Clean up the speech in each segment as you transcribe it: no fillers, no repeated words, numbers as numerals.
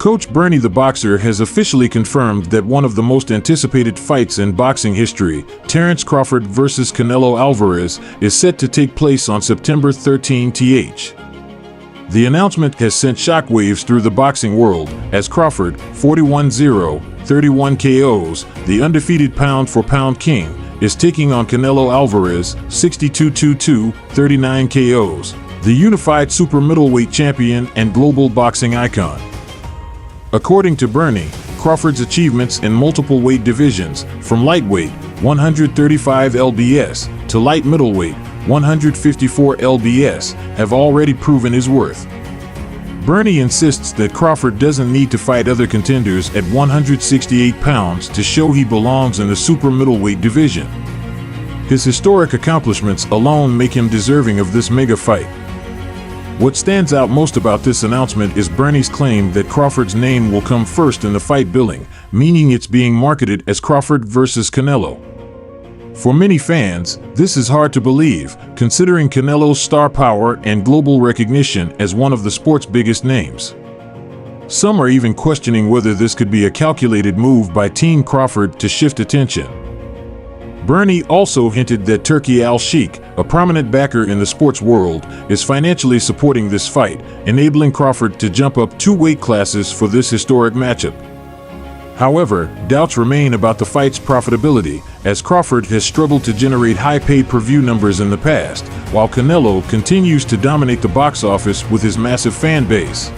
Coach Bernie the Boxer has officially confirmed that one of the most anticipated fights in boxing history, Terence Crawford vs. Canelo Alvarez, is set to take place on September 13th. The announcement has sent shockwaves through the boxing world, as Crawford, 41-0, 31 KOs, the undefeated pound-for-pound king, is taking on Canelo Alvarez, 62-2, 39 KOs, the unified super middleweight champion and global boxing icon. According to Bernie, Crawford's achievements in multiple weight divisions, from lightweight, 135 lbs, to light middleweight, 154 lbs, have already proven his worth. Bernie insists that Crawford doesn't need to fight other contenders at 168 pounds to show he belongs in the super middleweight division. His historic accomplishments alone make him deserving of this mega fight. What stands out most about this announcement is Bernie's claim that Crawford's name will come first in the fight billing, meaning it's being marketed as Crawford vs. Canelo. For many fans, this is hard to believe, considering Canelo's star power and global recognition as one of the sport's biggest names. Some are even questioning whether this could be a calculated move by Team Crawford to shift attention. Bernie also hinted that Turki Al-Sheikh, a prominent backer in the sports world, is financially supporting this fight, enabling Crawford to jump up 2 weight classes for this historic matchup. However, doubts remain about the fight's profitability, as Crawford has struggled to generate high pay-per-view numbers in the past, while Canelo continues to dominate the box office with his massive fan base.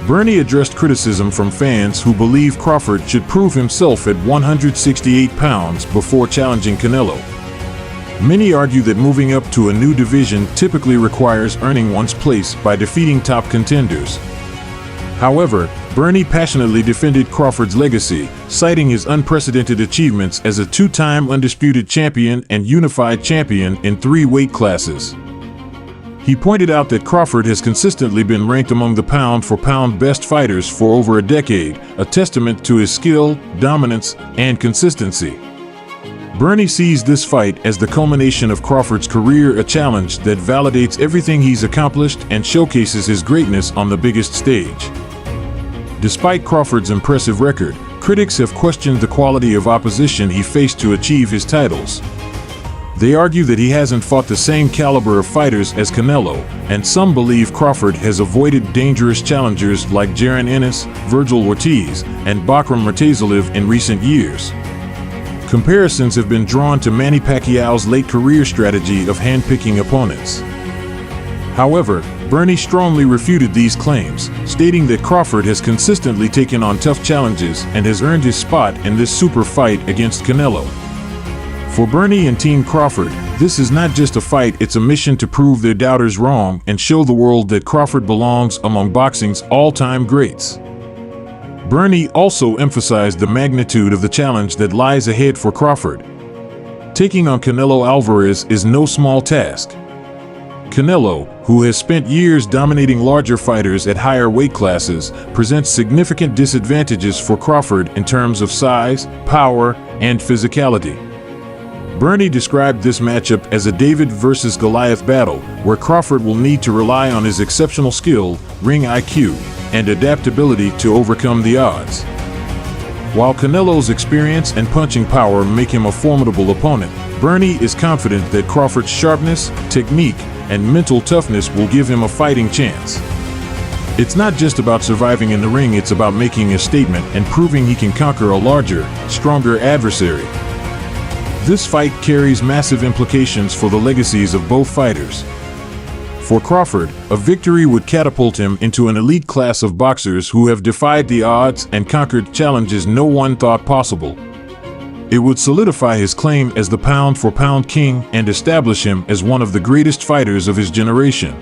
Bernie addressed criticism from fans who believe Crawford should prove himself at 168 pounds before challenging Canelo. Many argue that moving up to a new division typically requires earning one's place by defeating top contenders. However, Bernie passionately defended Crawford's legacy, citing his unprecedented achievements as a 2-time undisputed champion and unified champion in 3 weight classes. He pointed out that Crawford has consistently been ranked among the pound-for-pound best fighters for over a decade, a testament to his skill, dominance, and consistency. Bernie sees this fight as the culmination of Crawford's career, a challenge that validates everything he's accomplished and showcases his greatness on the biggest stage. Despite Crawford's impressive record, critics have questioned the quality of opposition he faced to achieve his titles. They argue that he hasn't fought the same caliber of fighters as Canelo, and some believe Crawford has avoided dangerous challengers like Jaron Ennis, Virgil Ortiz, and Bakram Murtazaliev in recent years. Comparisons have been drawn to Manny Pacquiao's late career strategy of handpicking opponents. However, Bernie strongly refuted these claims, stating that Crawford has consistently taken on tough challenges and has earned his spot in this super fight against Canelo. For Bernie and Team Crawford, this is not just a fight, it's a mission to prove their doubters wrong and show the world that Crawford belongs among boxing's all-time greats. Bernie also emphasized the magnitude of the challenge that lies ahead for Crawford. Taking on Canelo Alvarez is no small task. Canelo, who has spent years dominating larger fighters at higher weight classes, presents significant disadvantages for Crawford in terms of size, power, and physicality. Bernie described this matchup as a David versus Goliath battle, where Crawford will need to rely on his exceptional skill, ring IQ, and adaptability to overcome the odds. While Canelo's experience and punching power make him a formidable opponent, Bernie is confident that Crawford's sharpness, technique, and mental toughness will give him a fighting chance. It's not just about surviving in the ring, it's about making a statement and proving he can conquer a larger, stronger adversary. This fight carries massive implications for the legacies of both fighters. For Crawford, a victory would catapult him into an elite class of boxers who have defied the odds and conquered challenges no one thought possible. It would solidify his claim as the pound-for-pound king and establish him as one of the greatest fighters of his generation.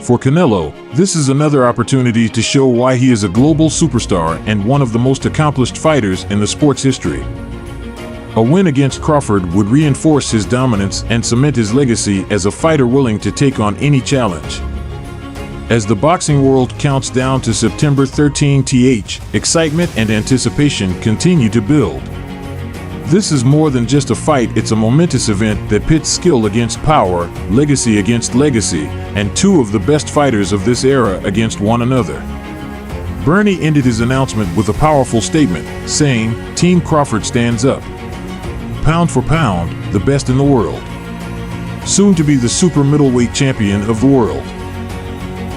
For Canelo, this is another opportunity to show why he is a global superstar and one of the most accomplished fighters in the sport's history. A win against Crawford would reinforce his dominance and cement his legacy as a fighter willing to take on any challenge. As the boxing world counts down to September 13th, excitement and anticipation continue to build. This is more than just a fight, it's a momentous event that pits skill against power, legacy against legacy, and 2 of the best fighters of this era against one another. Bernie ended his announcement with a powerful statement, saying, "Team Crawford stands up. Pound for pound, the best in the world. Soon to be the super middleweight champion of the world."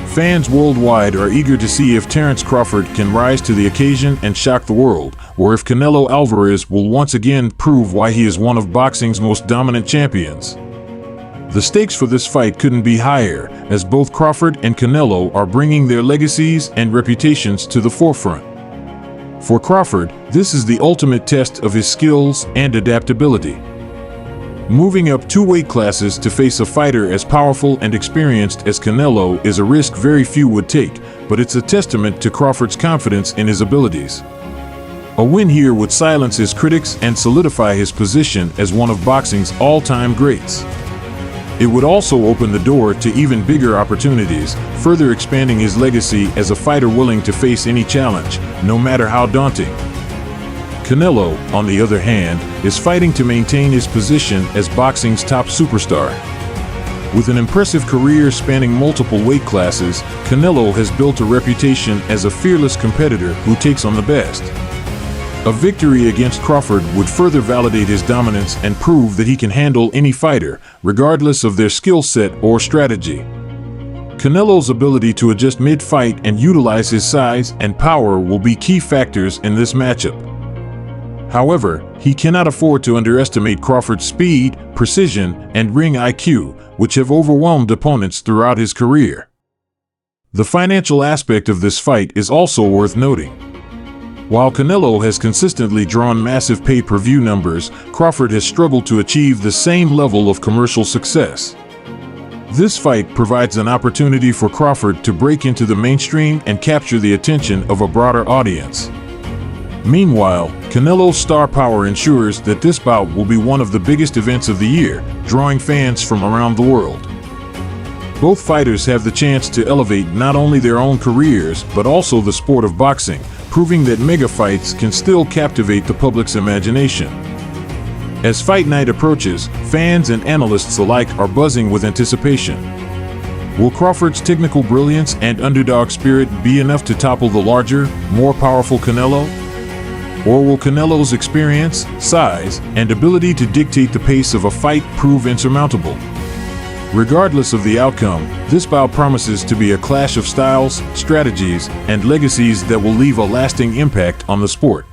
Fans worldwide are eager to see if Terence Crawford can rise to the occasion and shock the world, or if Canelo Alvarez will once again prove why he is one of boxing's most dominant champions. The stakes for this fight couldn't be higher, as both Crawford and Canelo are bringing their legacies and reputations to the forefront. For Crawford, this is the ultimate test of his skills and adaptability. Moving up 2 weight classes to face a fighter as powerful and experienced as Canelo is a risk very few would take, but it's a testament to Crawford's confidence in his abilities. A win here would silence his critics and solidify his position as one of boxing's all-time greats. It would also open the door to even bigger opportunities, further expanding his legacy as a fighter willing to face any challenge, no matter how daunting. Canelo, on the other hand, is fighting to maintain his position as boxing's top superstar. With an impressive career spanning multiple weight classes, Canelo has built a reputation as a fearless competitor who takes on the best. A victory against Crawford would further validate his dominance and prove that he can handle any fighter, regardless of their skill set or strategy. Canelo's ability to adjust mid-fight and utilize his size and power will be key factors in this matchup. However, he cannot afford to underestimate Crawford's speed, precision, and ring IQ, which have overwhelmed opponents throughout his career. The financial aspect of this fight is also worth noting. While Canelo has consistently drawn massive pay-per-view numbers, Crawford has struggled to achieve the same level of commercial success. This fight provides an opportunity for Crawford to break into the mainstream and capture the attention of a broader audience. Meanwhile, Canelo's star power ensures that this bout will be one of the biggest events of the year, drawing fans from around the world. Both fighters have the chance to elevate not only their own careers, but also the sport of boxing, proving that mega fights can still captivate the public's imagination. As fight night approaches, fans and analysts alike are buzzing with anticipation. Will Crawford's technical brilliance and underdog spirit be enough to topple the larger, more powerful Canelo? Or will Canelo's experience, size, and ability to dictate the pace of a fight prove insurmountable? Regardless of the outcome, this bout promises to be a clash of styles, strategies, and legacies that will leave a lasting impact on the sport.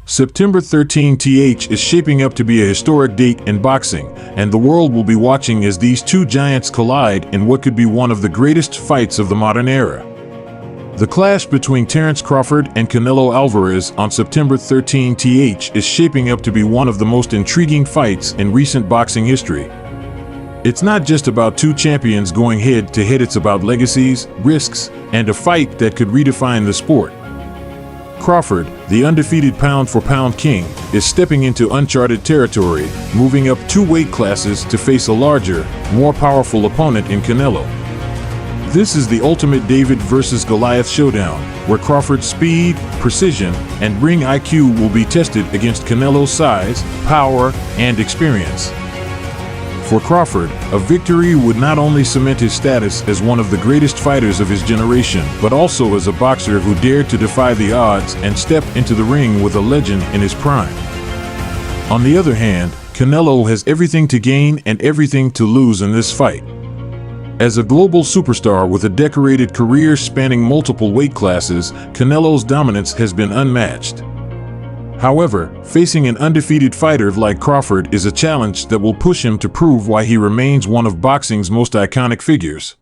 September 13th is shaping up to be a historic date in boxing, and the world will be watching as these two giants collide in what could be one of the greatest fights of the modern era. The clash between Terence Crawford and Canelo Alvarez on September 13th is shaping up to be one of the most intriguing fights in recent boxing history. It's not just about two champions going head-to-head, it's about legacies, risks, and a fight that could redefine the sport. Crawford, the undefeated pound-for-pound king, is stepping into uncharted territory, moving up 2 weight classes to face a larger, more powerful opponent in Canelo. This is the ultimate David versus Goliath showdown, where Crawford's speed, precision, and ring IQ will be tested against Canelo's size, power, and experience. For Crawford, a victory would not only cement his status as one of the greatest fighters of his generation, but also as a boxer who dared to defy the odds and step into the ring with a legend in his prime. On the other hand, Canelo has everything to gain and everything to lose in this fight. As a global superstar with a decorated career spanning multiple weight classes, Canelo's dominance has been unmatched. However, facing an undefeated fighter like Crawford is a challenge that will push him to prove why he remains one of boxing's most iconic figures.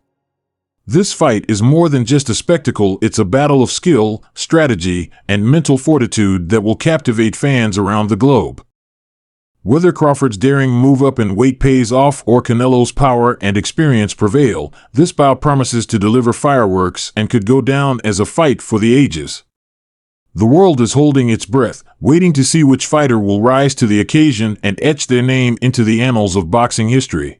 This fight is more than just a spectacle, it's a battle of skill, strategy, and mental fortitude that will captivate fans around the globe. Whether Crawford's daring move up in weight pays off or Canelo's power and experience prevail, this bout promises to deliver fireworks and could go down as a fight for the ages. The world is holding its breath, waiting to see which fighter will rise to the occasion and etch their name into the annals of boxing history.